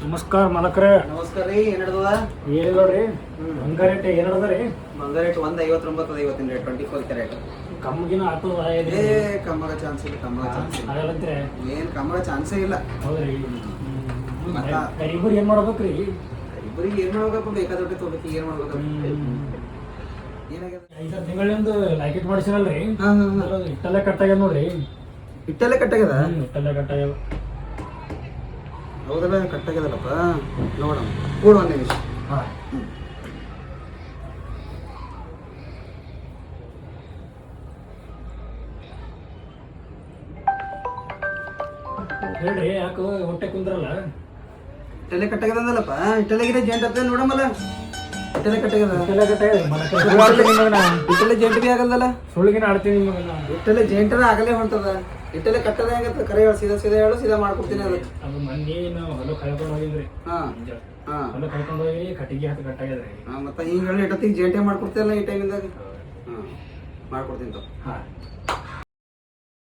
ನಮಸ್ಕಾರ ಮಲಕ್ರೆ. ನಮಸ್ಕಾರ ರೀ. ಏನ್ ನಡ್ದದ? ಏನಿಲ್ಲ ನೋಡ್ರಿ. ಬಂಗಾರ ರೇಟ್ ಏನ್ ನಡ್ದ ರೀ? ಬಂಗಾರ ರೇಟ್ 159 ಇವತ್ತಿನ ರೇಟ್ 24 ಕ್ಯಾರೆಟ್. ಕಮ್ಗಿನ ಆತದ ಕಮ್ಮಗ ಚಾನ್ಸ್ ಇಲ್ಲ. ಆಗಲ್ಲಂತ್ರೆ ಏನ್ ಕಮ್ಮಗ ಚಾನ್ಸೇ ಇಲ್ಲ. ಹೌದ್ರಿ. ಇಬ್ಬರು ಏನ್ ಮಾಡ್ಬೇಕ್ರಿ? ಇಬ್ಬರಿಗೆ ಏನ್ ಮಾಡ್ಬೇಕಪ್ಪ? ಬೇಕಾದೊಟ್ಟೆ ತಗೋಬೇಕು. ಏನ್ ಮಾಡ್ಬೇಕು? ಏನಾಗ್ಯದ? 5 ತಿಂಗಳಿಂದ ಲಾಕೆಟ್ ಮಾಡಿಸಿನಲ್ರಿ, ಇಟ್ಟಲ್ಲೇ ಕಟ್ಟಾಗ್ಯದ ನೋಡ್ರಿ. ಇಟ್ಟಲ್ಲೇ ಕಟ್ಟಾಗ್ಯದ? ಇಟ್ಟಲ್ಲೇ ಕಟ್ಟಾಗ್ಯದ. ಹೌದಲ್ಲ, ಕಟ್ಟಾಗ್ಯದಲ್ಲಪ್ಪ. ನೋಡೋಣ, ಕೂಡ ಒಂದ್ ನಿಮಿಷ. ಹೇಳ್ರಿ, ಯಾಕೆ ಹೊಟ್ಟೆ ಕುಂದ್ರಲ್ಲ? ಇಟ್ಟಲ್ಲೇ ಕಟ್ಟಾಗ್ಯದಲ್ಲಪ್ಪ. ಇಟ್ಟಲ್ಲೆಗಿನ ಜೇಂಟ್ ಅಂತ ನೋಡಮಲ್ಲ. ಇಟ್ಟಲ್ಲೇ ಕಟ್ಟಾಗ್ಯದ. ಇಟ್ಟಲ್ಲೇ ಜೇಂಟ್ ಬಿ ಆಗಲ್ದಲ್ಲ. ಸುಳ್ಳಿಗಿನ ಆಡ್ತೀನಿ ನಿಮಗಲ್ಲ. ಇಟ್ಟಲ್ಲೇ ಜೇಂಟರ ಆಗಲೇ ಹೊಂಟದ. ಇಟ್ಟಲ್ಲೇ ಕಟ್ಟದ ಹೆಂಗತ್ತ? ಕರೆ ಹೇಳು, ಸೀದಾ ಹೇಳು, ಸೀದಾ ಮಾಡ್ಕೊಡ್ತೀನಿ. ಅದಕ್ಕೆ ಅದು ಮಂದಿ ನಾವು ಹೊಲ ಕಳ್ಕೊಂಡು ಹೋಗಿದ್ರಿ. ಹೊಲ ಕಳ್ಕೊಂಡು ಹೋಗಿ ಕಟ್ಟಿಗೆ ಹತ್ತು ಕಟ್ಟಾಗ್ಯದ್ರಿ. ಮತ್ತೆ ಹಿಂಗೆ ಹೇಳಿ ಇಟ್ಟತ್ತಿಗೆ ಜೇಂಟೆ ಮಾಡ್ಕೊಡ್ತೀಯಲ್ಲ ಈ ಟೈಮಿಂದಾಗ. ಮಾಡ್ಕೊಡ್ತೀನಿ ತಗೋ.